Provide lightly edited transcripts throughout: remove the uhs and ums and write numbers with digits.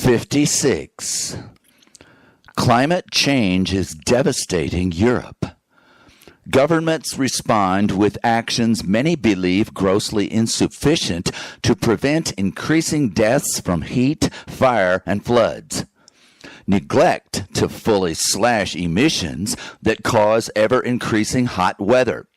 56. Climate change is devastating Europe. Governments respond with actions many believe grossly insufficient to prevent increasing deaths from heat, fire, and floods. Neglect to fully slash emissions that cause ever-increasing hot weather.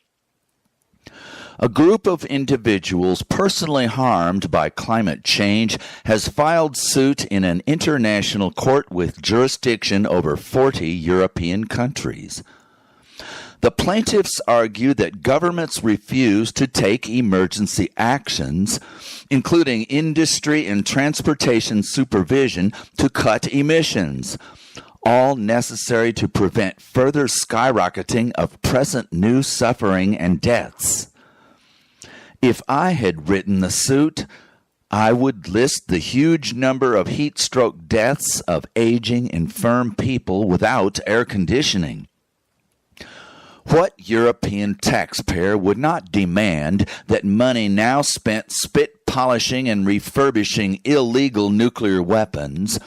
A group of individuals personally harmed by climate change has filed suit in an international court with jurisdiction over 40 European countries. The plaintiffs argue that governments refuse to take emergency actions, including industry and transportation supervision, to cut emissions, all necessary to prevent further skyrocketing of present new suffering and deaths. If I had written the suit, I would list the huge number of heat stroke deaths of aging, infirm people without air conditioning. What European taxpayer would not demand that money now spent spit polishing and refurbishing illegal nuclear weapons,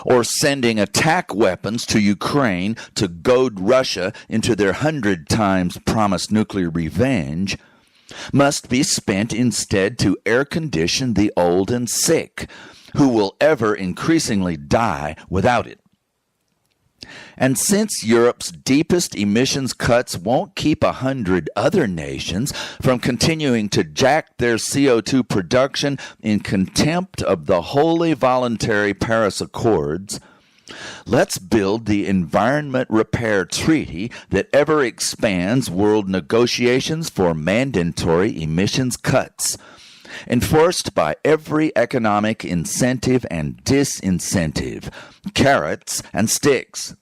or sending attack weapons to Ukraine to goad Russia into their 100 times promised nuclear revenge, must be spent instead to air condition the old and sick, who will ever increasingly die without it. And since Europe's deepest emissions cuts won't keep 100 other nations from continuing to jack their CO2 production in contempt of the wholly voluntary Paris Accords, let's build the Environment Repair Treaty that ever expands world negotiations for mandatory emissions cuts, enforced by every economic incentive and disincentive, carrots and sticks.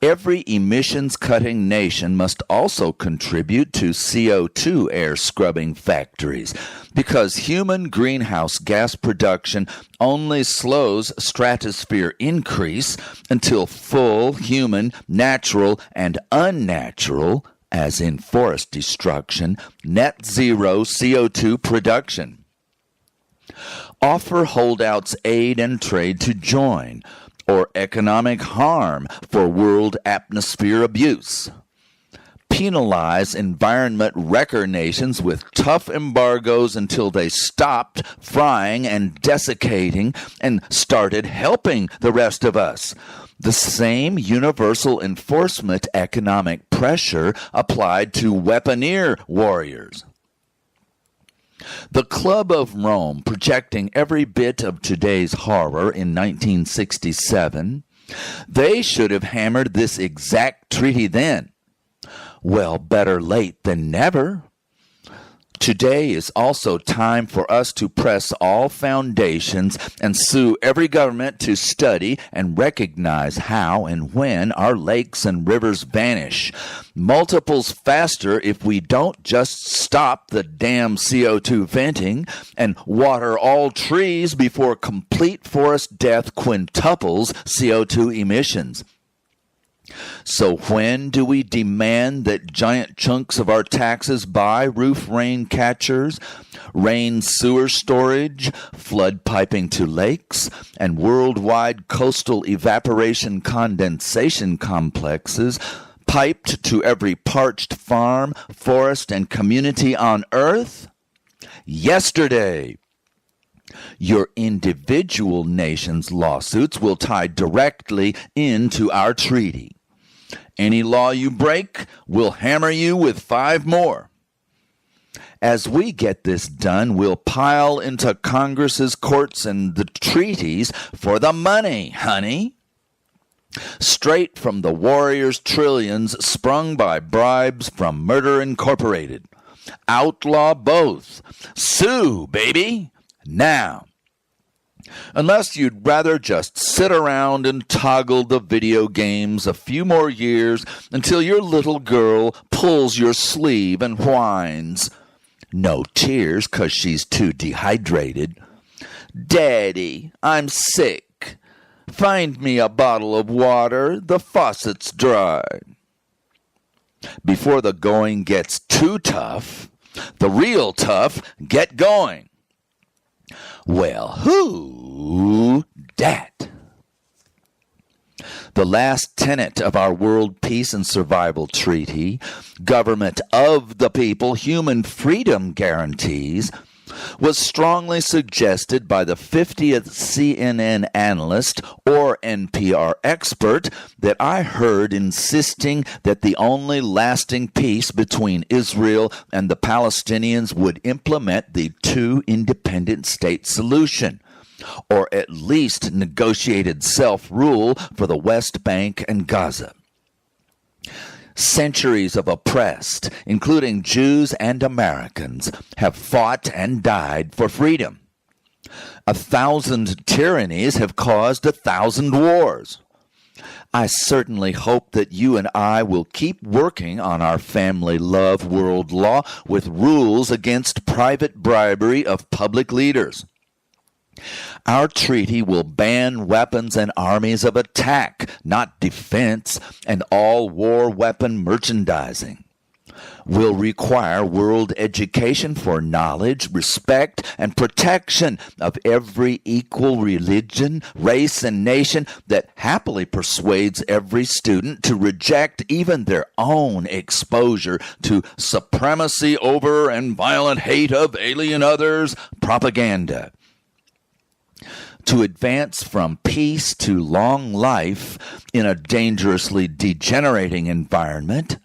Every emissions-cutting nation must also contribute to CO2 air scrubbing factories, because human greenhouse gas production only slows stratosphere increase until full human, natural, and unnatural, as in forest destruction, net zero CO2 production. Offer holdouts aid and trade to join, or economic harm for world atmosphere abuse. Penalize environment wrecker nations with tough embargoes until they stopped frying and desiccating and started helping the rest of us. The same universal enforcement economic pressure applied to weaponeer warriors. The Club of Rome, projecting every bit of today's horror in 1967, they should have hammered this exact treaty then. Well, better late than never. Today is also time for us to press all foundations and sue every government to study and recognize how and when our lakes and rivers vanish, multiples faster if we don't just stop the damn CO2 venting and water all trees before complete forest death quintuples CO2 emissions. So when do we demand that giant chunks of our taxes buy roof rain catchers, rain sewer storage, flood piping to lakes, and worldwide coastal evaporation condensation complexes piped to every parched farm, forest, and community on Earth? Yesterday. Your individual nation's lawsuits will tie directly into our treaty. Any law you break, we'll hammer you with 5 more. As we get this done, we'll pile into Congress's courts and the treaties for the money, honey. Straight from the warriors' trillions sprung by bribes from Murder Incorporated. Outlaw both. Sue, baby. Now. Unless you'd rather just sit around and toggle the video games a few more years until your little girl pulls your sleeve and whines. No tears 'cause she's too dehydrated. Daddy, I'm sick. Find me a bottle of water. The faucet's dry. Before the going gets too tough, the real tough get going. Well, who The last tenet of our World Peace and Survival Treaty, government of the people, human freedom guarantees, was strongly suggested by the 50th CNN analyst or NPR expert that I heard insisting that the only lasting peace between Israel and the Palestinians would implement the two independent state solution, or at least negotiated self-rule for the West Bank and Gaza. Centuries of oppressed, including Jews and Americans, have fought and died for freedom. 1,000 tyrannies have caused 1,000 wars. I certainly hope that you and I will keep working on our family love world law with rules against private bribery of public leaders. Our treaty will ban weapons and armies of attack, not defense, and all war weapon merchandising. Will require world education for knowledge, respect, and protection of every equal religion, race, and nation that happily persuades every student to reject even their own exposure to supremacy over and violent hate of alien others propaganda. To advance from peace to long life in a dangerously degenerating environment,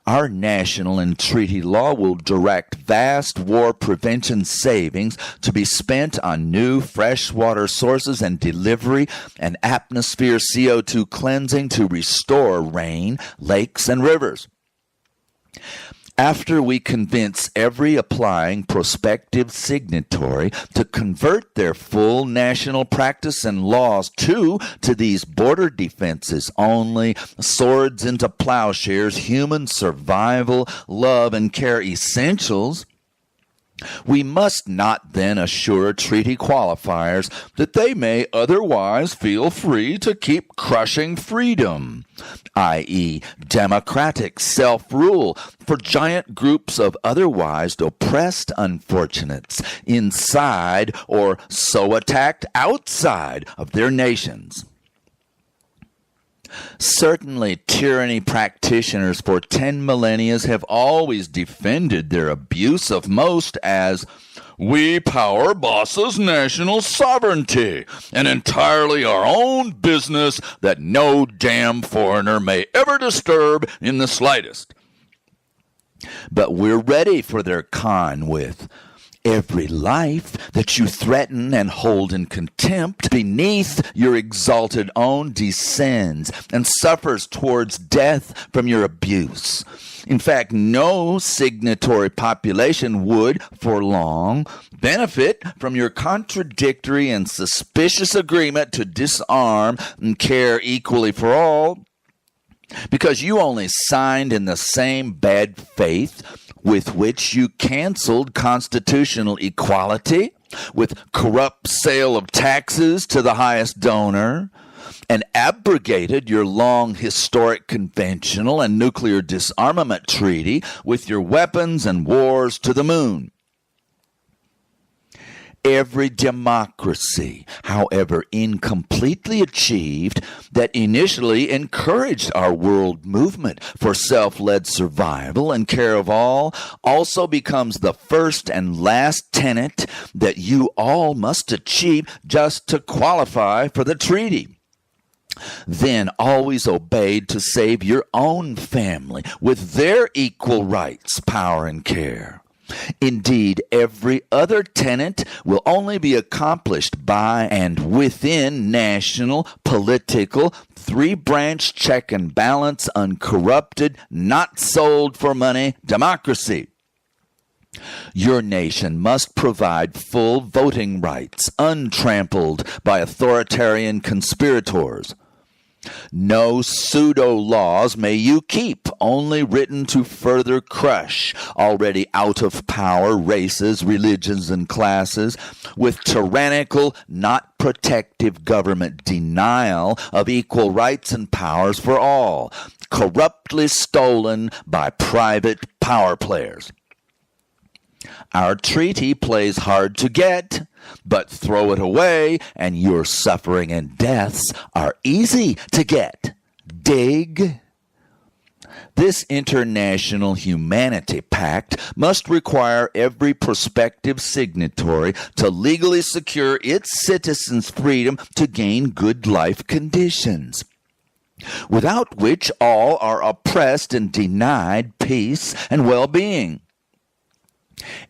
our national and treaty law will direct vast war prevention savings to be spent on new freshwater sources and delivery and atmosphere CO2 cleansing to restore rain, lakes, and rivers. After we convince every applying prospective signatory to convert their full national practice and laws to these border defenses only, swords into plowshares, human survival, love, and care essentials, we must not then assure treaty qualifiers that they may otherwise feel free to keep crushing freedom, i.e., democratic self-rule for giant groups of otherwise oppressed unfortunates inside or so attacked outside of their nations. Certainly, tyranny practitioners for 10 millennia have always defended their abuse of most as "we power bosses' national sovereignty, and entirely our own business that no damn foreigner may ever disturb in the slightest." But we're ready for their con with "every life that you threaten and hold in contempt beneath your exalted own descends and suffers towards death from your abuse." In fact, no signatory population would, for long, benefit from your contradictory and suspicious agreement to disarm and care equally for all, because you only signed in the same bad faith with which you canceled constitutional equality, with corrupt sale of taxes to the highest donor, and abrogated your long historic conventional and nuclear disarmament treaty with your weapons and wars to the moon. Every democracy, however incompletely achieved, that initially encouraged our world movement for self-led survival and care of all, also becomes the first and last tenet that you all must achieve just to qualify for the treaty. Then always obeyed to save your own family with their equal rights, power, and care. Indeed, every other tenet will only be accomplished by and within national, political, three-branch check and balance, uncorrupted, not sold for money democracy. Your nation must provide full voting rights, untrampled by authoritarian conspirators. No pseudo-laws may you keep, only written to further crush already out-of-power races, religions, and classes, with tyrannical, not protective government denial of equal rights and powers for all, corruptly stolen by private power players. Our treaty plays hard to get, but throw it away and your suffering and deaths are easy to get. Dig? This international humanity pact must require every prospective signatory to legally secure its citizens' freedom to gain good life conditions, without which all are oppressed and denied peace and well-being.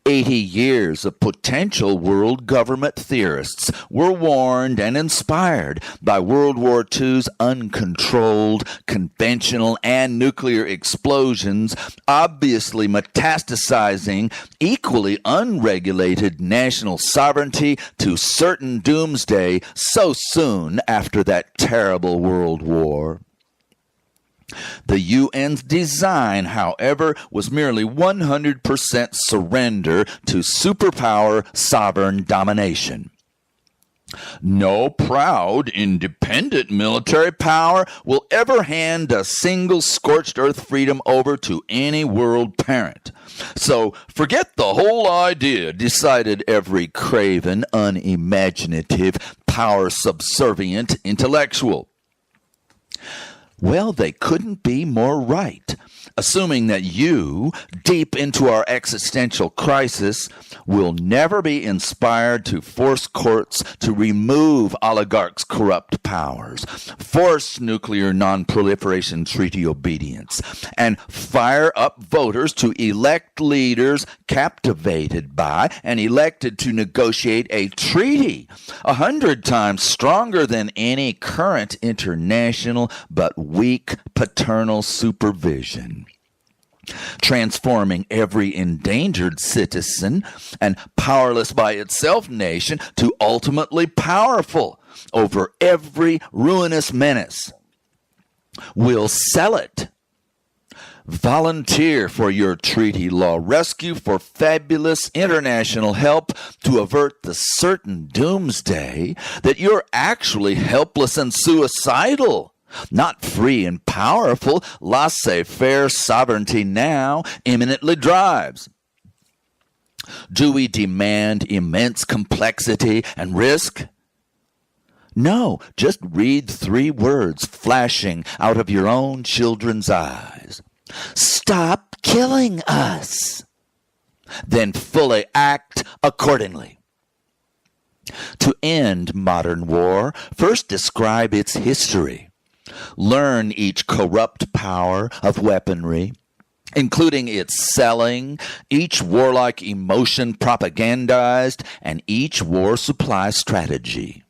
80 years of potential world government theorists were warned and inspired by World War II's uncontrolled, conventional, and nuclear explosions, obviously metastasizing equally unregulated national sovereignty to certain doomsday so soon after that terrible World War. The UN's design, however, was merely 100% surrender to superpower sovereign domination. No proud, independent military power will ever hand a single scorched earth freedom over to any world parent. So forget the whole idea, decided every craven, unimaginative, power-subservient intellectual. Well, they couldn't be more right, assuming that you, deep into our existential crisis, will never be inspired to force courts to remove oligarchs' corrupt powers, force nuclear non-proliferation treaty obedience, and fire up voters to elect leaders captivated by and elected to negotiate a treaty 100 times stronger than any current international but weak paternal supervision, transforming every endangered citizen and powerless by itself nation to ultimately powerful over every ruinous menace. We'll sell it. Volunteer for your treaty law rescue for fabulous international help to avert the certain doomsday that you're actually helpless and suicidal. Not free and powerful, laissez-faire sovereignty now imminently drives. Do we demand immense complexity and risk? No, just read 3 words flashing out of your own children's eyes. Stop killing us. Then fully act accordingly. To end modern war, first describe its history. Learn each corrupt power of weaponry, including its selling, each warlike emotion propagandized, and each war supply strategy.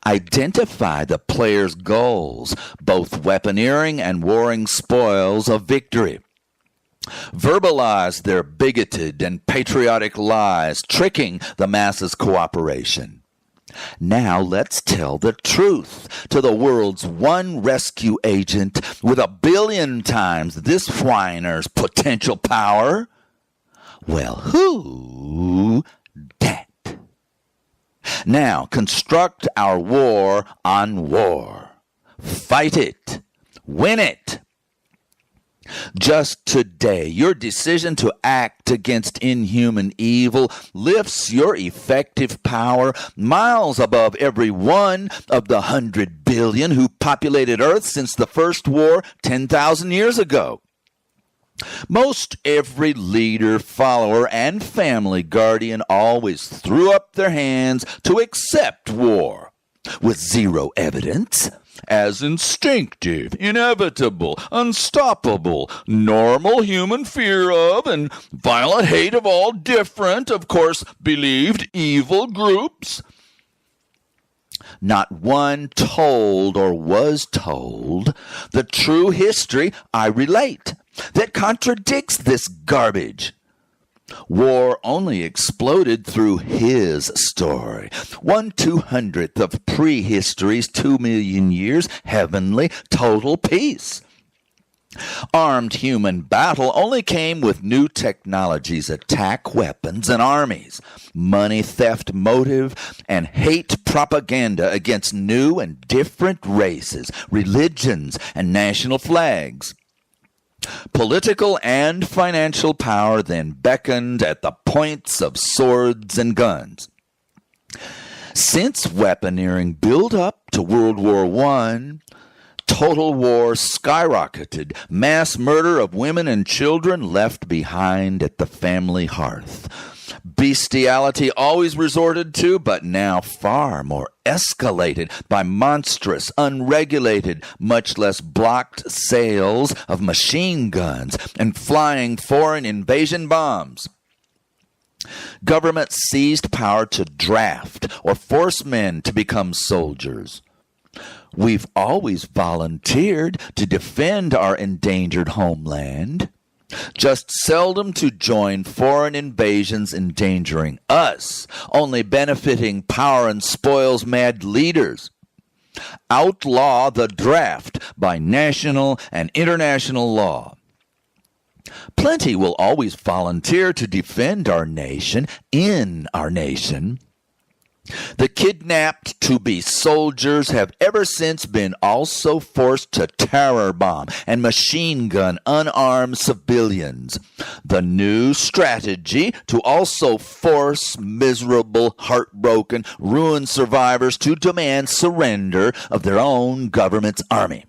Identify the player's goals, both weaponeering and warring spoils of victory. Verbalize their bigoted and patriotic lies, tricking the masses' cooperation. Now let's tell the truth to the world's one rescue agent with 1 billion times this whiner's potential power. Well, who dat? Now construct our war on war. Fight it. Win it. Just today, your decision to act against inhuman evil lifts your effective power miles above every one of the 100 billion who populated Earth since the first war 10,000 years ago. Most every leader, follower, and family guardian always threw up their hands to accept war, with zero evidence, as instinctive, inevitable, unstoppable, normal human fear of and violent hate of all different, of course, believed evil groups. Not one told or was told the true history I relate that contradicts this garbage. War only exploded through his story. 1/200th of prehistory's 2 million years heavenly total peace. Armed human battle only came with new technologies, attack weapons, and armies, money theft motive, and hate propaganda against new and different races, religions, and national flags. Political and financial power then beckoned at the points of swords and guns. Since weaponeering built up to World War I, total war skyrocketed, mass murder of women and children left behind at the family hearth. Bestiality always resorted to, but now far more escalated by monstrous, unregulated, much less blocked sales of machine guns and flying foreign invasion bombs. Governments seized power to draft or force men to become soldiers. We've always volunteered to defend our endangered homeland, just seldom to join foreign invasions endangering us, only benefiting power and spoils mad leaders. Outlaw the draft by national and international law. Plenty will always volunteer to defend our nation in our nation. The kidnapped to be soldiers have ever since been also forced to terror bomb and machine gun unarmed civilians. The new strategy to also force miserable, heartbroken, ruined survivors to demand surrender of their own government's army.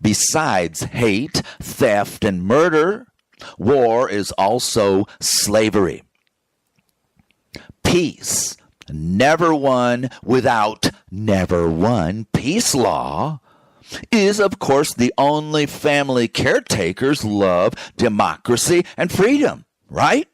Besides hate, theft, and murder, war is also slavery. Peace, never won without never won. Peace law is, of course, the only family caretakers love democracy and freedom, right?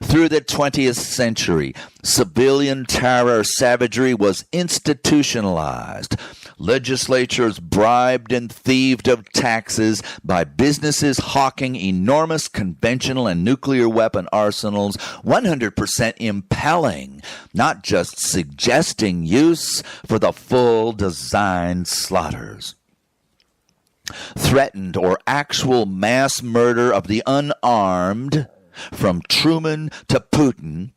Through the 20th century, civilian terror savagery was institutionalized. Legislatures bribed and thieved of taxes by businesses hawking enormous conventional and nuclear weapon arsenals, 100% impelling, not just suggesting use for the full designed slaughters. Threatened or actual mass murder of the unarmed, from Truman to Putin,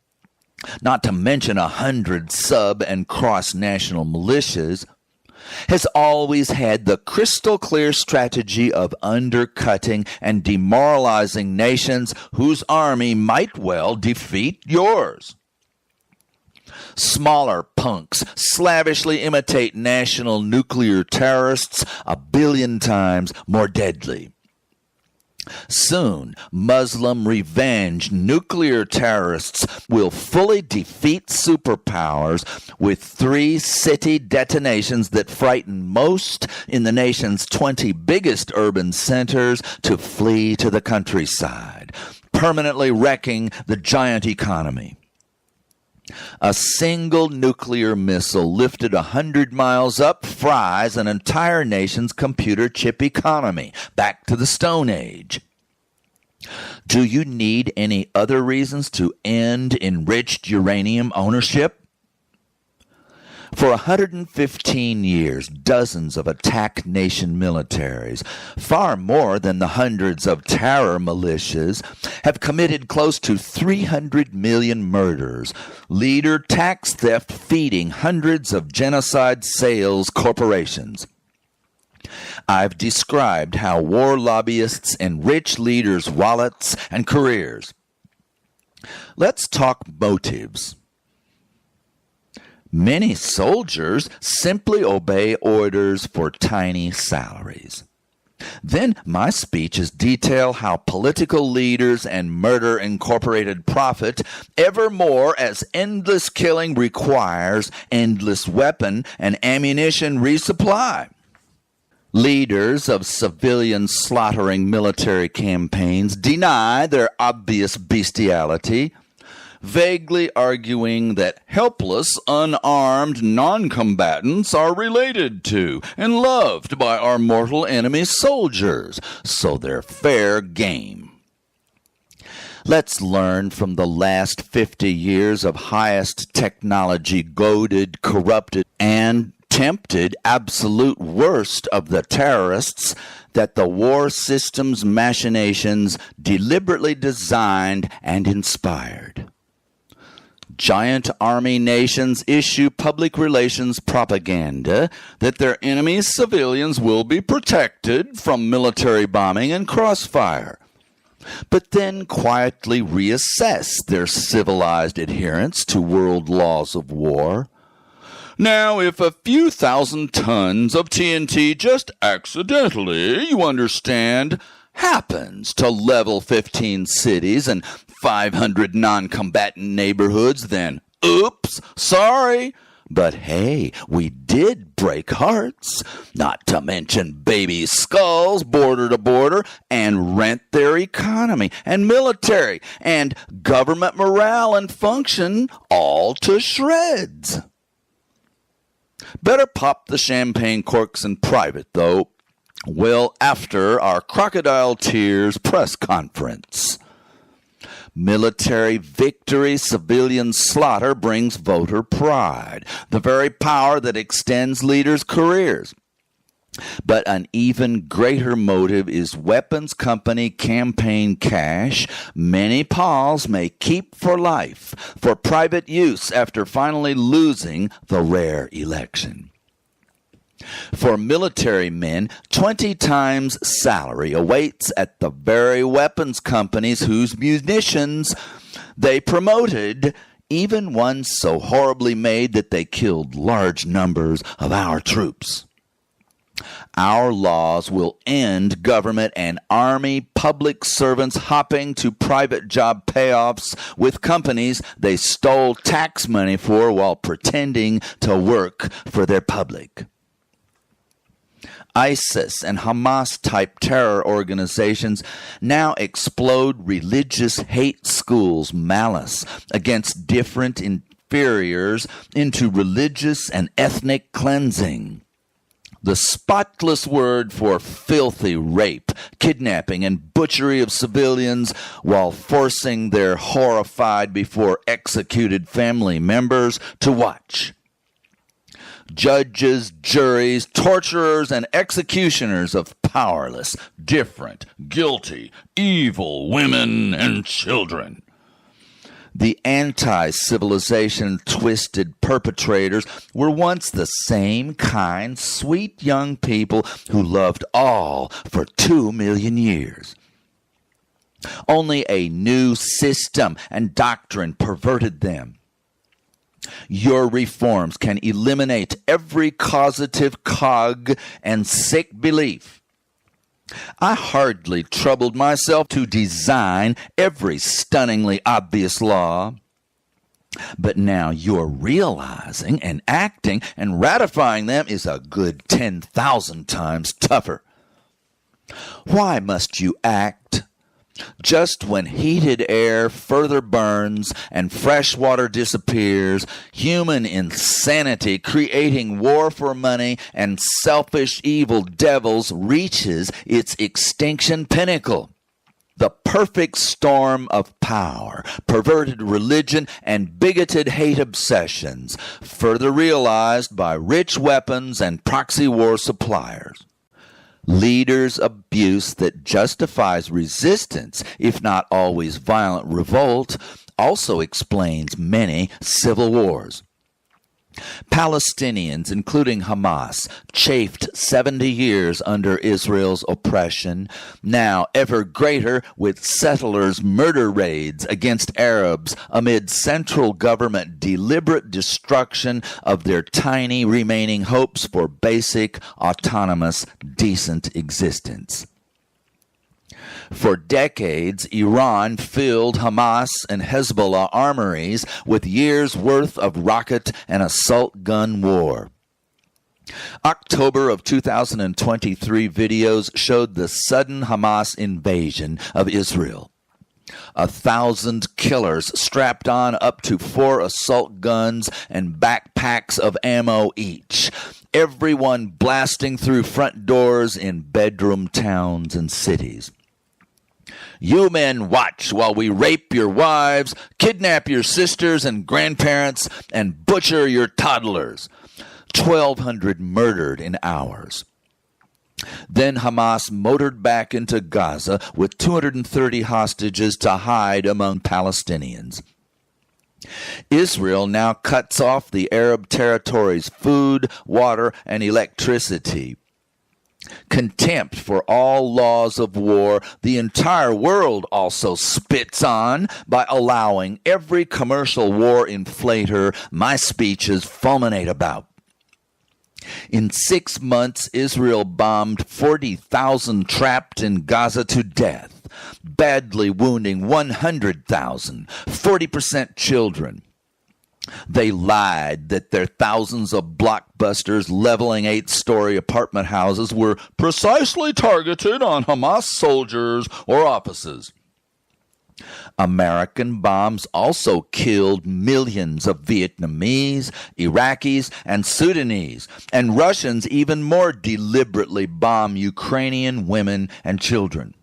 not to mention 100 sub- and cross-national militias, has always had the crystal clear strategy of undercutting and demoralizing nations whose army might well defeat yours. Smaller punks slavishly imitate national nuclear terrorists 1 billion times more deadly. Soon, Muslim revenge nuclear terrorists will fully defeat superpowers with 3 city detonations that frighten most in the nation's 20 biggest urban centers to flee to the countryside, permanently wrecking the giant economy. A single nuclear missile lifted 100 miles up fries an entire nation's computer chip economy back to the Stone Age. Do you need any other reasons to end enriched uranium ownership? For 115 years, dozens of attack nation militaries, far more than the hundreds of terror militias, have committed close to 300 million murders, leader tax theft feeding hundreds of genocide sales corporations. I've described how war lobbyists enrich leaders' wallets and careers. Let's talk motives. Many soldiers simply obey orders for tiny salaries. Then my speeches detail how political leaders and murder incorporated profit evermore as endless killing requires endless weapon and ammunition resupply. Leaders of civilian slaughtering military campaigns deny their obvious bestiality, vaguely arguing that helpless, unarmed non-combatants are related to and loved by our mortal enemy soldiers, so they're fair game. Let's learn from the last 50 years of highest technology goaded, corrupted, and tempted absolute worst of the terrorists that the war system's machinations deliberately designed and inspired. Giant army nations issue public relations propaganda that their enemies' civilians will be protected from military bombing and crossfire, but then quietly reassess their civilized adherence to world laws of war. Now, if a few thousand tons of TNT just accidentally, you understand, happens to level 15 cities and 500 non-combatant neighborhoods, then oops, sorry. But hey, we did break hearts, not to mention baby skulls border to border, and rent their economy and military and government morale and function all to shreds. Better pop the champagne corks in private, though, well after our crocodile tears press conference. Military victory, civilian slaughter brings voter pride, the very power that extends leaders' careers. But an even greater motive is weapons company campaign cash many pals may keep for life for private use after finally losing the rare election. For military men, 20 times salary awaits at the very weapons companies whose munitions they promoted, even ones so horribly made that they killed large numbers of our troops. Our laws will end government and army public servants hopping to private job payoffs with companies they stole tax money for while pretending to work for their public. ISIS and Hamas-type terror organizations now explode religious hate schools' malice against different inferiors into religious and ethnic cleansing. The spotless word for filthy rape, kidnapping, and butchery of civilians while forcing their horrified before executed family members to watch. Judges, juries, torturers, and executioners of powerless, different, guilty, evil women and children. The anti-civilization twisted perpetrators were once the same kind, sweet young people who loved all for 2 million years. Only a new system and doctrine perverted them. Your reforms can eliminate every causative cog and sick belief. I hardly troubled myself to design every stunningly obvious law. But now you're realizing and acting and ratifying them is a good 10,000 times tougher. Why must you act? Just when heated air further burns and fresh water disappears, human insanity creating war for money and selfish evil devils reaches its extinction pinnacle. The perfect storm of power, perverted religion, and bigoted hate obsessions, further realized by rich weapons and proxy war suppliers. Leaders' abuse that justifies resistance, if not always violent revolt, also explains many civil wars. Palestinians, including Hamas, chafed 70 years under Israel's oppression, now ever greater with settlers' murder raids against Arabs amid central government deliberate destruction of their tiny remaining hopes for basic, autonomous, decent existence. For decades, Iran filled Hamas and Hezbollah armories with years' worth of rocket and assault gun war. October of 2023 videos showed the sudden Hamas invasion of Israel. 1,000 killers strapped on up to 4 assault guns and backpacks of ammo each. Everyone blasting through front doors in bedroom towns and cities. You men watch while we rape your wives, kidnap your sisters and grandparents, and butcher your toddlers. 1,200 murdered in hours. Then Hamas motored back into Gaza with 230 hostages to hide among Palestinians. Israel now cuts off the Arab territories' food, water, and electricity. Contempt for all laws of war, the entire world also spits on by allowing every commercial war inflator my speeches fulminate about. In 6 months, Israel bombed 40,000 trapped in Gaza to death, badly wounding 100,000, 40% children. They lied that their thousands of blockbusters leveling 8-story apartment houses were precisely targeted on Hamas soldiers or offices. American bombs also killed millions of Vietnamese, Iraqis, and Sudanese, and Russians even more deliberately bomb Ukrainian women and children.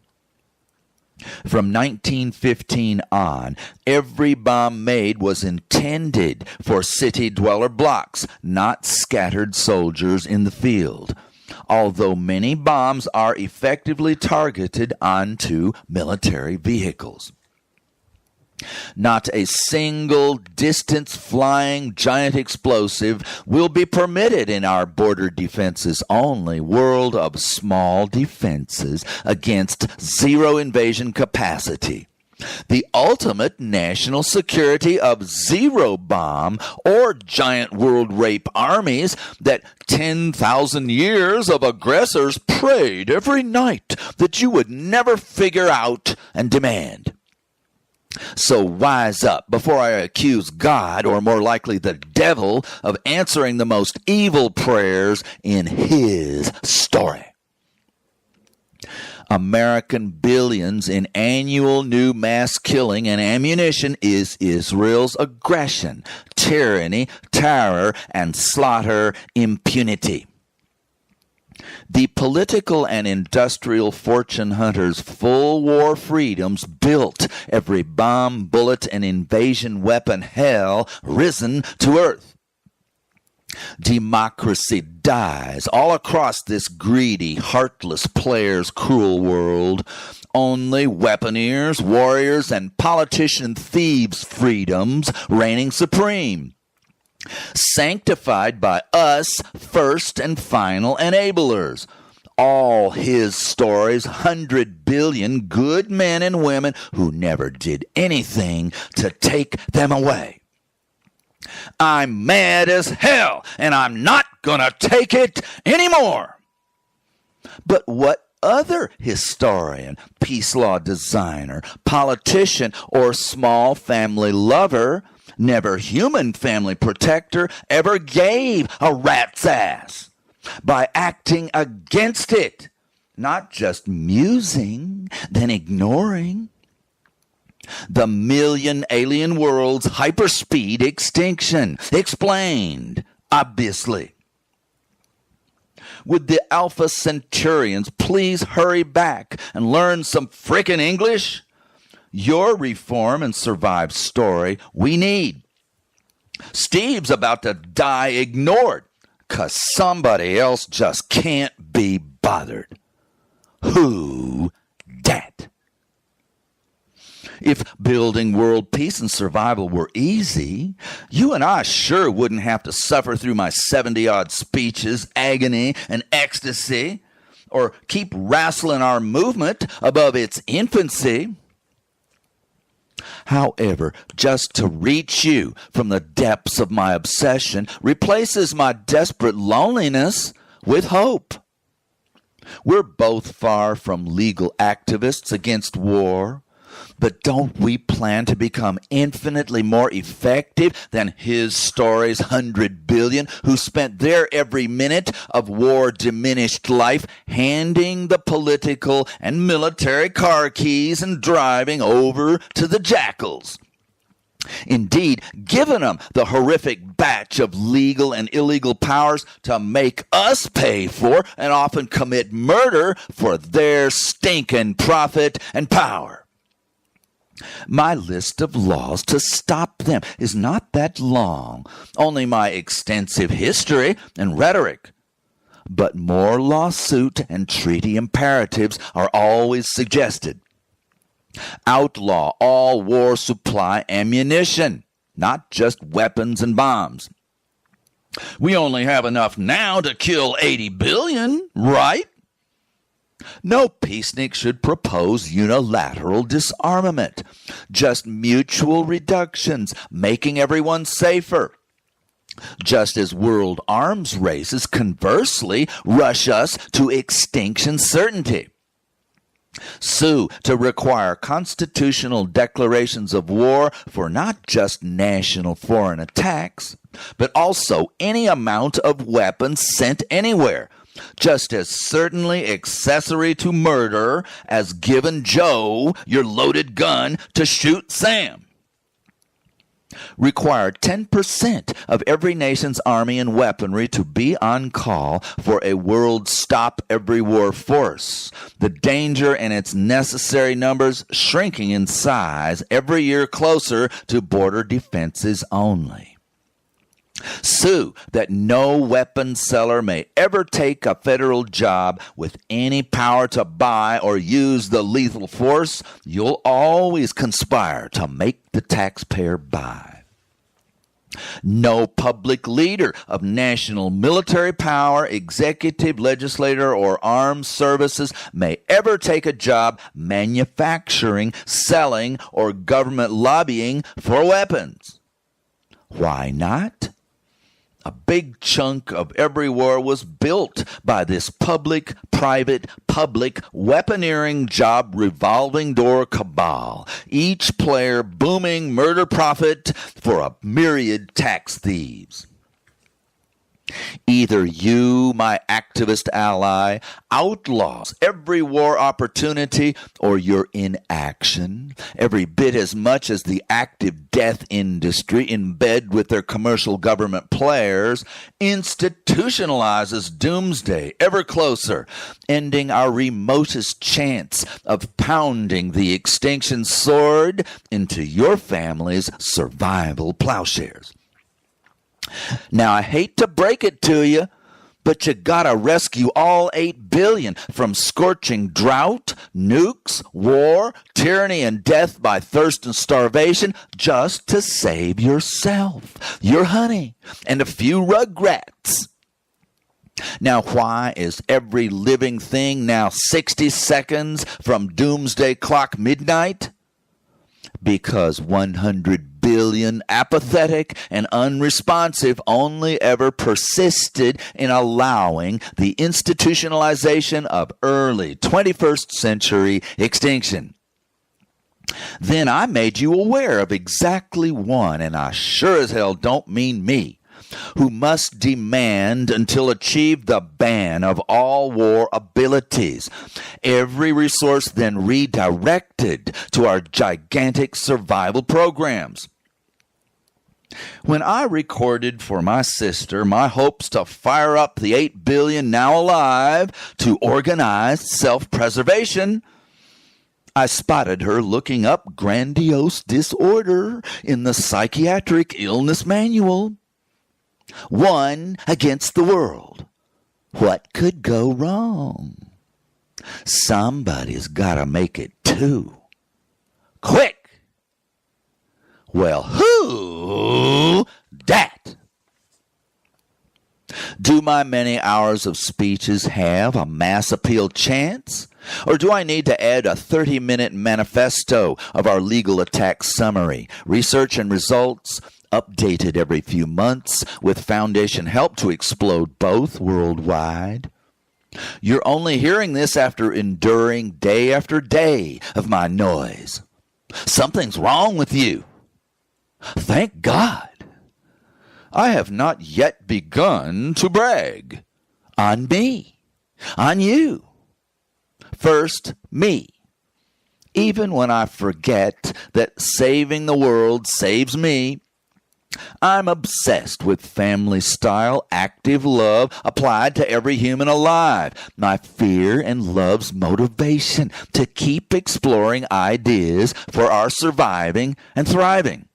From 1915 on, every bomb made was intended for city-dweller blocks, not scattered soldiers in the field, although many bombs are effectively targeted onto military vehicles. Not a single distance-flying giant explosive will be permitted in our border defenses only world of small defenses against zero invasion capacity. The ultimate national security of zero bomb or giant world rape armies that 10,000 years of aggressors prayed every night that you would never figure out and demand. So wise up before I accuse God, or more likely the devil, of answering the most evil prayers in his story. American billions in annual new mass killing and ammunition is Israel's aggression, tyranny, terror, and slaughter impunity. The political and industrial fortune hunters' full war freedoms built every bomb, bullet, and invasion weapon hell risen to earth. Democracy dies all across this greedy, heartless player's cruel world. Only weaponeers, warriors, and politician thieves' freedoms reigning supreme. Sanctified by us first and final enablers. All his stories, 100 billion good men and women who never did anything to take them away. I'm mad as hell, and I'm not gonna take it anymore. But what other historian, peace law designer, politician, or small family lover, never human family protector, ever gave a rat's ass by acting against it, not just musing, then ignoring? The million alien worlds hyperspeed extinction. Explained, obviously. Would the Alpha Centaurians please hurry back and learn some frickin' English? Your reform and survive story we need. Steve's about to die ignored 'cause somebody else just can't be bothered. Who dat? If building world peace and survival were easy, you and I sure wouldn't have to suffer through my 70-odd speeches, agony, and ecstasy, or keep wrestling our movement above its infancy. However, just to reach you from the depths of my obsession replaces my desperate loneliness with hope. We're both far from legal activists against war, but don't we plan to become infinitely more effective than his story's 100 billion who spent their every minute of war-diminished life handing the political and military car keys and driving over to the jackals? Indeed, giving them the horrific batch of legal and illegal powers to make us pay for and often commit murder for their stinking profit and power. My list of laws to stop them is not that long, only my extensive history and rhetoric. But more lawsuit and treaty imperatives are always suggested. Outlaw all war supply ammunition. not just weapons and bombs. We only have enough now to kill 80 billion, right? No peacenik should propose unilateral disarmament, just mutual reductions, making everyone safer. Just as world arms races conversely rush us to extinction certainty. Sue to require constitutional declarations of war for not just national foreign attacks, but also any amount of weapons sent anywhere, just as certainly accessory to murder as giving Joe your loaded gun to shoot Sam. Require 10% of every nation's army and weaponry to be on call for a world stop-every-war force. The danger and its necessary numbers shrinking in size every year closer to border defenses only. Sue that no weapon seller may ever take a federal job with any power to buy or use the lethal force you'll always conspire to make the taxpayer buy. No public leader of national military power, executive, legislator, or armed services may ever take a job manufacturing, selling, or government lobbying for weapons. Why not? A big chunk of every war was built by this public-private weaponeering job revolving door cabal, each player booming murder profit for a myriad tax thieves. Either you, my activist ally, outlaws every war opportunity, or your inaction, every bit as much as the active death industry in bed with their commercial government players, institutionalizes doomsday ever closer, ending our remotest chance of pounding the extinction sword into your family's survival plowshares. Now, I hate to break it to you, but you gotta rescue all 8 billion from scorching drought, nukes, war, tyranny, and death by thirst and starvation just to save yourself, your honey, and a few rugrats. Now, why is every living thing now 60 seconds from doomsday clock midnight? Because 100 billion apathetic and unresponsive only ever persisted in allowing the institutionalization of early 21st century extinction. Then I made you aware of exactly one, and I sure as hell don't mean me, who must demand until achieved the ban of all war abilities, every resource then redirected to our gigantic survival programs. When I recorded for my sister my hopes to fire up the 8 billion now alive to organized self-preservation, I spotted her looking up grandiose disorder in the psychiatric illness manual. One against the world. What could go wrong? Somebody's got to make it two. Quick! Well, who dat? Do my many hours of speeches have a mass appeal chance? Or do I need to add a 30-minute manifesto of our legal attack summary, research and results, updated every few months with foundation help to explode both worldwide? You're only hearing this after enduring day after day of my noise. Something's wrong with you. Thank God. I have not yet begun to brag on me, on you. First, me. Even when I forget that saving the world saves me, I'm obsessed with family-style active love applied to every human alive. My fear and love's motivation to keep exploring ideas for our surviving and thriving.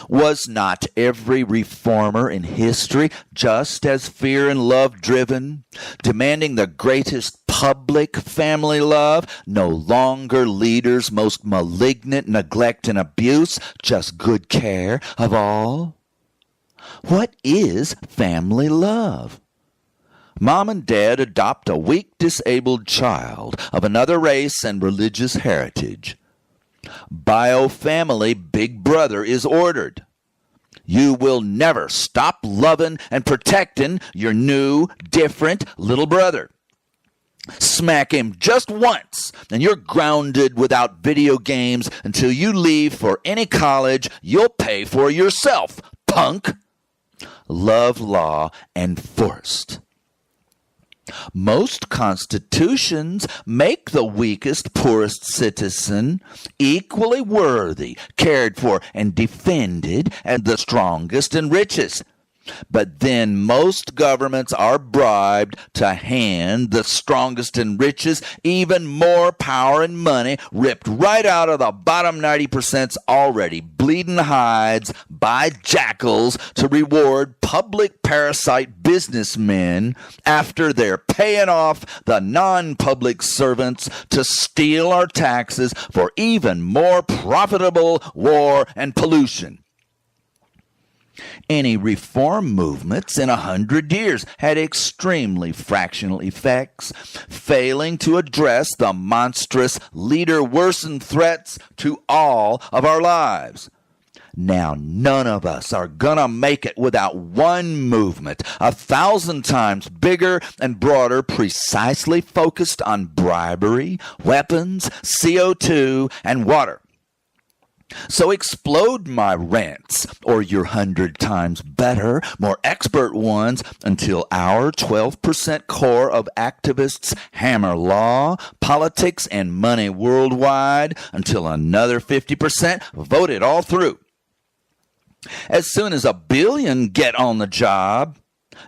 Was not every reformer in history just as fear and love driven, demanding the greatest public family love, no longer leaders' most malignant neglect and abuse, just good care of all? What is family love? Mom and dad adopt a weak, disabled child of another race and religious heritage. Bio-family Big Brother is ordered. You will never stop loving and protecting your new, different little brother. Smack him just once, and you're grounded without video games until you leave for any college you'll pay for yourself, punk. Love law enforced. Most constitutions make the weakest, poorest citizen equally worthy, cared for, and defended as the strongest and richest. But then most governments are bribed to hand the strongest and richest even more power and money ripped right out of the bottom 90%'s already bleeding hides by jackals to reward public parasite businessmen after they're paying off the non-public servants to steal our taxes for even more profitable war and pollution. Any reform movements in 100 years had extremely fractional effects, failing to address the monstrous leader-worsened threats to all of our lives. Now, none of us are gonna make it without one movement, 1,000 times bigger and broader, precisely focused on bribery, weapons, CO2, and water. So explode my rants, or your 100 times better, more expert ones, until our 12% core of activists hammer law, politics, and money worldwide, until another 50% vote it all through. As soon as 1 billion get on the job,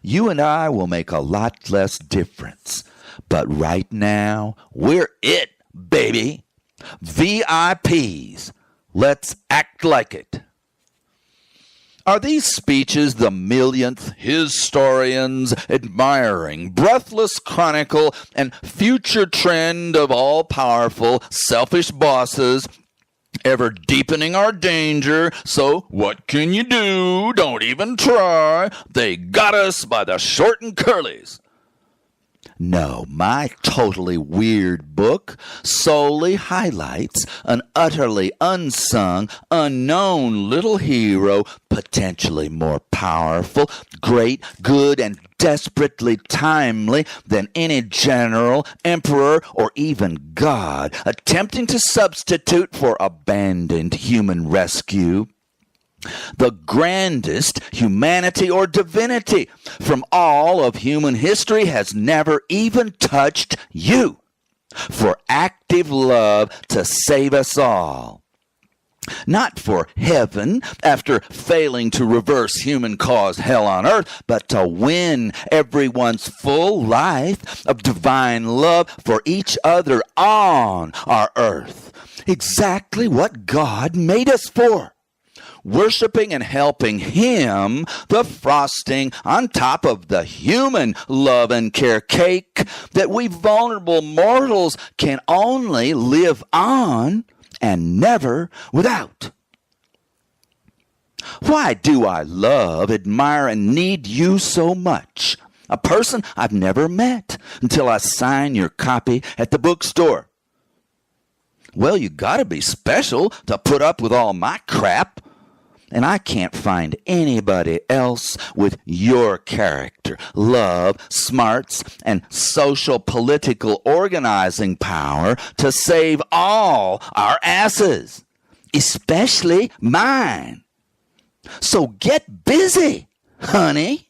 you and I will make a lot less difference. But right now, we're it, baby. VIPs. Let's act like it. Are these speeches the millionth historians admiring, breathless chronicle and future trend of all-powerful, selfish bosses ever deepening our danger? So what can you do? Don't even try. They got us by the short and curlies. No, my totally weird book solely highlights an utterly unsung, unknown little hero, potentially more powerful, great, good, and desperately timely than any general, emperor, or even God, attempting to substitute for abandoned human rescue. The grandest humanity or divinity from all of human history has never even touched you for active love to save us all. Not for heaven after failing to reverse human-caused hell on earth, but to win everyone's full life of divine love for each other on our earth. Exactly what God made us for. Worshiping and helping Him, the frosting on top of the human love and care cake that we vulnerable mortals can only live on and never without. Why do I love, admire, and need you so much? A person I've never met until I sign your copy at the bookstore. Well, you gotta be special to put up with all my crap. And I can't find anybody else with your character, love, smarts, and social political organizing power to save all our asses, especially mine. So get busy, honey.